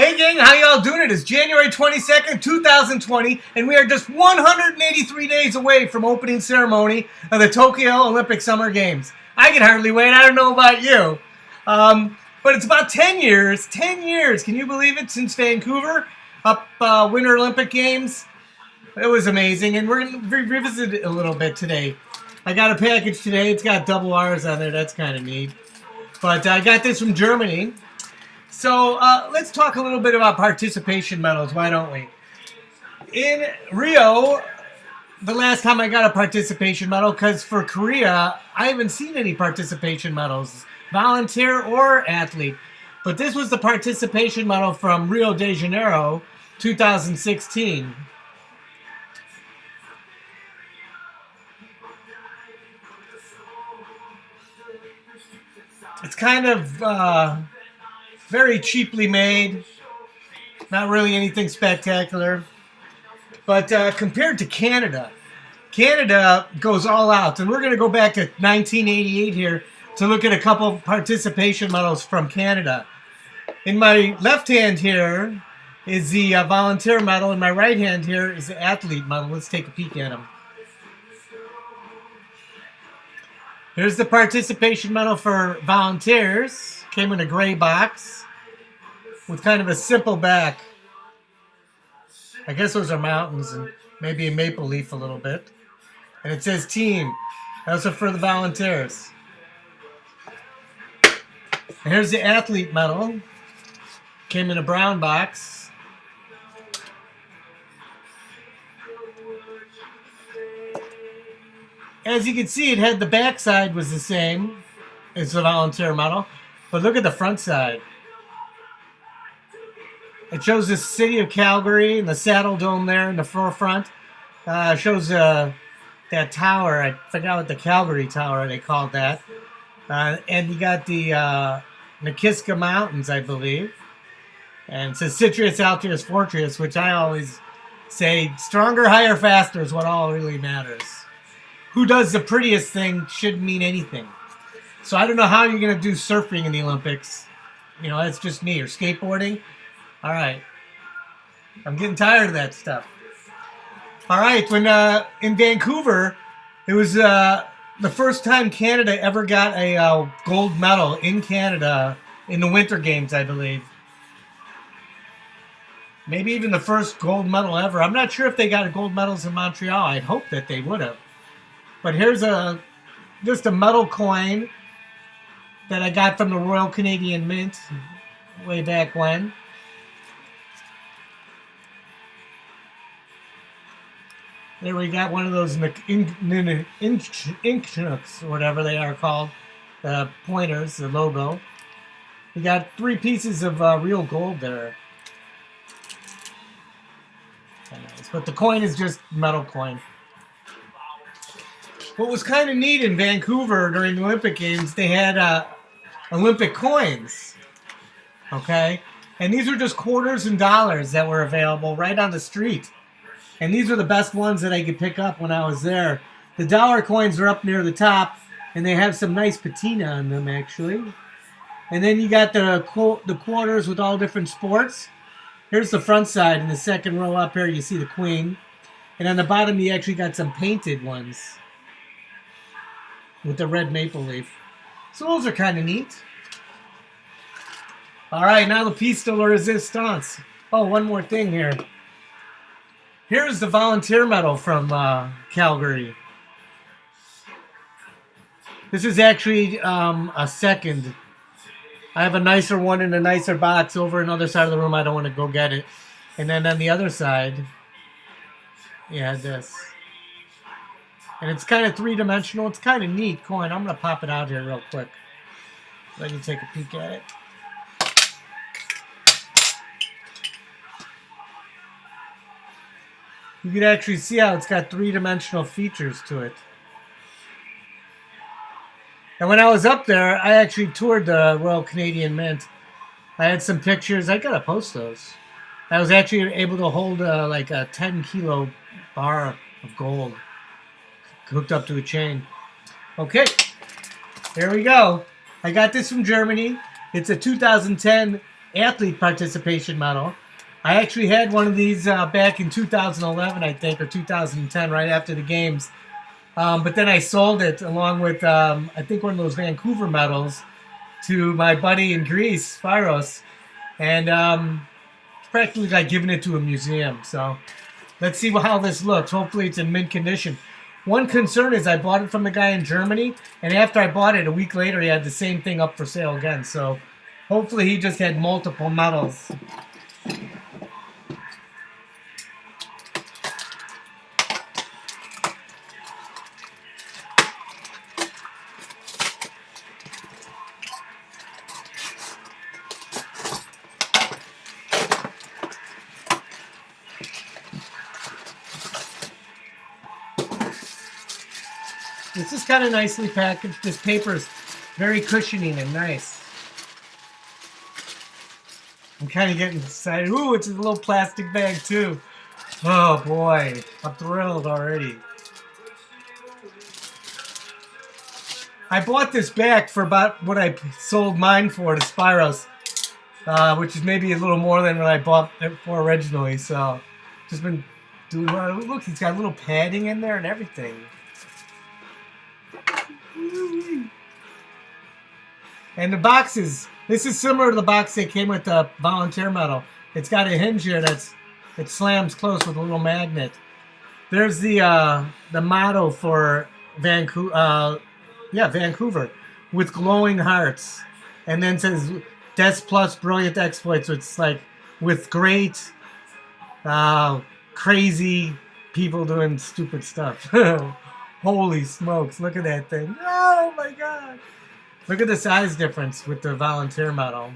Hey gang, how y'all doing? It is January 22nd, 2020, and we are just 183 days away from opening ceremony of the Tokyo Olympic Summer Games. I can hardly wait. I don't know about you. But it's about 10 years, can you believe it, since Vancouver, Winter Olympic Games. It was amazing, and we're going to revisit it a little bit today. I got a package today. It's got double R's on there. That's kind of neat. But I got this from Germany. So let's talk a little bit about participation medals, why don't we? In Rio, the last time I got a participation medal, because for Korea, I haven't seen any participation medals, volunteer or athlete. But this was the participation medal from Rio de Janeiro, 2016. It's kind of very cheaply made, not really anything spectacular. But compared to Canada, Canada goes all out. And we're going to go back to 1988 here to look at a couple participation medals from Canada. In my left hand here is the volunteer medal. In my right hand here is the athlete medal. Let's take a peek at them. Here's the participation medal for volunteers. Came in a gray box with kind of a simple back. I guess those are mountains and maybe a maple leaf a little bit. And it says team. Those are for the volunteers. And here's the athlete medal. Came in a brown box. As you can see, it had the back side was the same as the volunteer medal. But look at the front side. It shows the city of Calgary and the Saddle Dome there in the forefront. Shows that tower. I forgot what the Calgary Tower they called that. And you got the Nakiska Mountains, I believe. And it says Citrus Altius Fortress, which I always say stronger, higher, faster is what all really matters. Who does the prettiest thing shouldn't mean anything. So I don't know how you're going to do surfing in the Olympics. You know, that's just me. Or skateboarding. All right. I'm getting tired of that stuff. All right. When in Vancouver, it was the first time Canada ever got a gold medal in Canada in the Winter Games, I believe. Maybe even the first gold medal ever. I'm not sure if they got gold medals in Montreal. I'd hope that they would have. But here's just a metal coin that I got from the Royal Canadian Mint way back when. There we got one of those Inknooks, or whatever they are called, the pointers, the logo. We got 3 pieces of real gold there. Nice. But the coin is just metal coin. What was kind of neat in Vancouver during the Olympic Games, they had Olympic coins, okay? And these were just quarters and dollars that were available right on the street. And these were the best ones that I could pick up when I was there. The dollar coins are up near the top, and they have some nice patina on them, actually. And then you got the quarters with all different sports. Here's the front side. In the second row up here, you see the queen. And on the bottom, you actually got some painted ones with the red maple leaf. So those are kind of neat. All right, now the piece de la resistance. Oh, one more thing here. Here's the volunteer medal from Calgary. This is actually a second. I have a nicer one in a nicer box over another side of the room. I don't want to go get it. And then on the other side, you had this. And it's kind of 3-dimensional. It's kind of neat coin. I'm going to pop it out here real quick. Let you take a peek at it. You can actually see how it's got 3-dimensional features to it. And when I was up there, I actually toured the Royal Canadian Mint. I had some pictures. I got to post those. I was actually able to hold like a 10-kilo bar of gold hooked up to a chain. Okay, there we go. I got this from Germany. It's a 2010 athlete participation medal. I actually had one of these back in 2011, I think, or 2010, right after the games. But then I sold it along with, I think, one of those Vancouver medals to my buddy in Greece, Spiros. And it's practically like giving it to a museum. So let's see how this looks. Hopefully it's in mint condition. One concern is I bought it from the guy in Germany, and after I bought it, a week later, he had the same thing up for sale again. So hopefully he just had multiple medals. This is kind of nicely packaged. This paper is very cushioning and nice. I'm kind of getting excited. Ooh, it's a little plastic bag too. Oh boy, I'm thrilled already. I bought this back for about what I sold mine for to Spiros, which is maybe a little more than what I bought it for originally. So, just been doing. Look, he's got a little padding in there and everything. And the boxes, this is similar to the box that came with the volunteer medal. It's got a hinge here that slams close with a little magnet. There's the motto for Vancouver, Vancouver, with glowing hearts. And then it says Des Plus Brilliant Exploits. So it's like with great, crazy people doing stupid stuff. Holy smokes, look at that thing. Oh my God. Look at the size difference with the volunteer medal.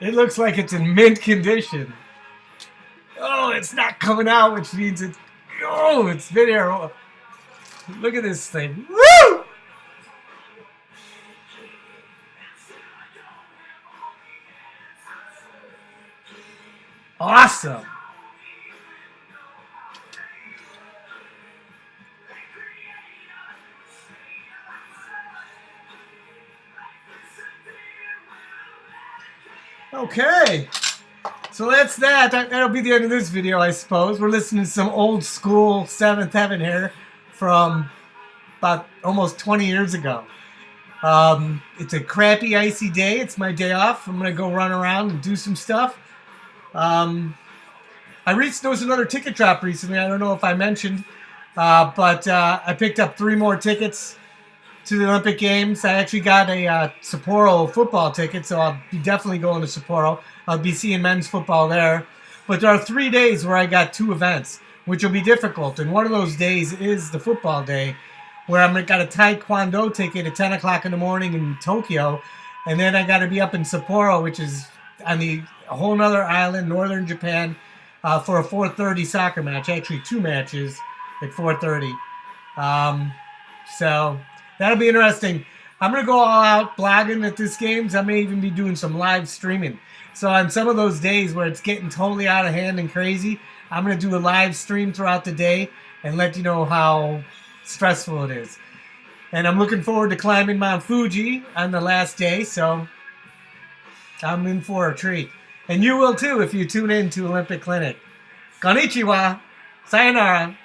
It looks like it's in mint condition. Oh, it's not coming out, which means it's, oh, it's been here. Look at this thing. Woo! Awesome. Okay, so that's that. That'll be the end of this video, I suppose. We're listening to some old school Seventh Heaven here from about almost 20 years ago. It's a crappy, icy day. It's my day off. I'm going to go run around and do some stuff. There was another ticket drop recently. I don't know if I mentioned, but I picked up 3 more tickets to the Olympic Games. I actually got a Sapporo football ticket, so I'll be definitely going to Sapporo. I'll be seeing men's football there. But there are 3 days where I got 2 events, which will be difficult. And one of those days is the football day, where I've got a Taekwondo ticket at 10 o'clock in the morning in Tokyo. And then I got to be up in Sapporo, which is on a whole other island, northern Japan, for a 4:30 soccer match. Actually, 2 matches at 4:30. So that'll be interesting. I'm going to go all out blogging at this games. I may even be doing some live streaming. So on some of those days where it's getting totally out of hand and crazy, I'm going to do a live stream throughout the day and let you know how stressful it is. And I'm looking forward to climbing Mount Fuji on the last day, so I'm in for a treat. And you will too if you tune in to Olympic Clinic. Konnichiwa. Sayonara.